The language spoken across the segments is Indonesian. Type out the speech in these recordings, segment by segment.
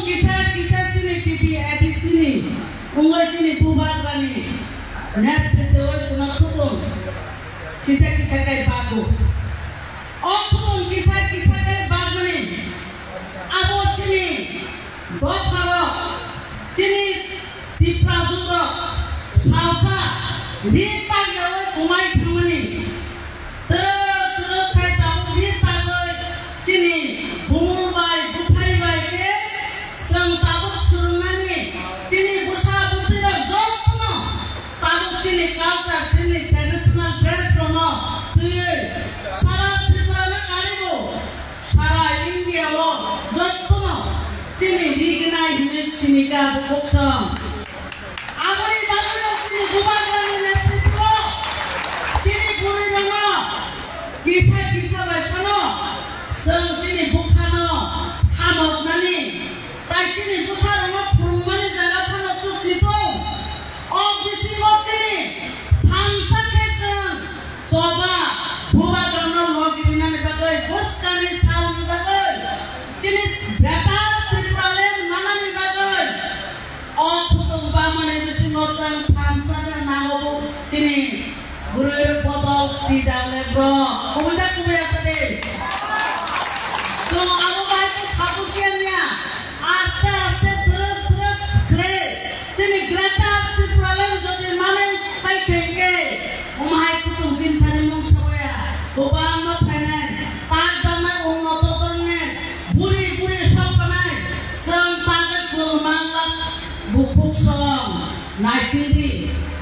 kisah sini TV edit sini, unggai sini bubar lagi, net itu cuma kutung, kisah kayak bagus. Oh kutung kisah kayak bagus nih, aku sini, bapak sini di Prajurit, salsa, rita jauh kumai kumani, terus kayak jauh rita jauh sini, bumbu baik, bukai baik ke, tabuk surungannya, sini busa putih dah jauh puno, tabuk sini culture, sini traditional dress puno, tuh, salah Tripura karibu, salah India lo, jauh puno, sini dikenai sini ka buksong, agori jalan sini bubar lagi netriko, sini puri jango, kisah baik puno, sini bukhano, thamok nani. তাই চিনি বুসার মত ফুরমানি জায়গা ফানো চুসিতো অফিসি মতিনি থামসা খেচন চবা ভুবা জন্য মগিনানি বাগৈ বুসকানি সাউনি বাগৈ চিনি বেটা ত্রিপুরালের মানানি বাগৈ অফুতং বামানে বেশি মচান থামসা নাগবো চিনি গুরুর বদল দিদালে ব্র কবিতা কবি আছে দে তো আবু ভাই তো সাবুসিয়ানিয়া আস্তে আস্তে terus kre sini grata Tripuralan jadi mana pai kenge umai kutung cintane mong sawaya kobang ma phainan tak dana unnoto torne buri sampanai sang tagat kurmangla bupuk song naisiri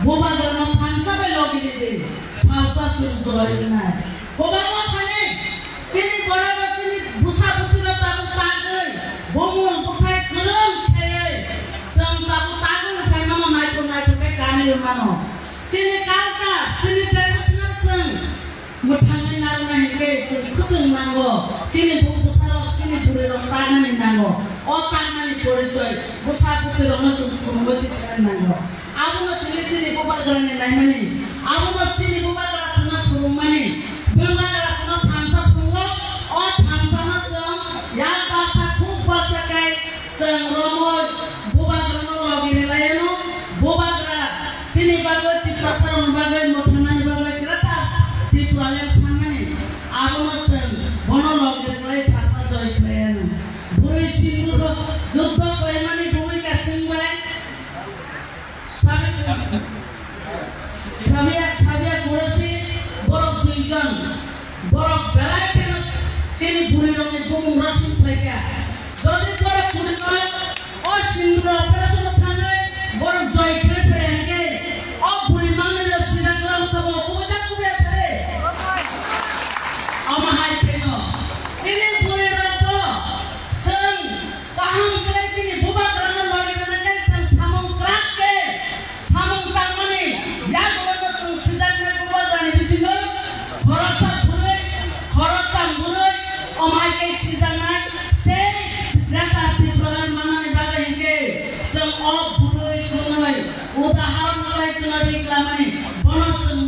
boba jarno thamsa be logini de salsa churjoi na kobang ma phainan sini barabar sini busa putira tabu tagai bomul pukai kurang kaya sang tabu tagu kai mama naik kai kani mano sini kalka sini traditional sing mutangai naruna hingke sing kutung nango sini busarok sini burirok tangan nango o tangan ni porijoy busa putirok na sumbati sikan nango abu na tuli sini bubar garane naimani abu na sini bubar garachana kurumani bubar garachana thamsa pungo o thamsa na song ya basa pasakai sang romo bubagrano logine layano bubagra sini bagai di prasaran bagai mothana bagai kereta di Tripuralan samane agama sang bono logine lay sasa joy plan buri sindur jodha koimani bumi ka singbale sabia kurasi borok duijon borok belai sini buri rongi bumung rasin playa যদি করে পুরি করে ও সিন্ধু অপারেশন থানে বড় জয় করে ফেরেঙ্গে ও পুরি মানে সিরাজরা তব কবিতা কবি আছে আমাহাই পেন তিনি পুরি রব সং কাহাম করে তিনি বুবা করন লাগি মানে সং সামং ক্রাকে সামং তারমানে ইয়া গবত সং সিরাজরা বুবা জানি বিছিল খরচা পুরি খরচা মুরে আমাকে সিরাজনা সে Rata Tripuralan manani bagai hingke sem of burui kunoi udaharan mulai cunari kelamani bono sem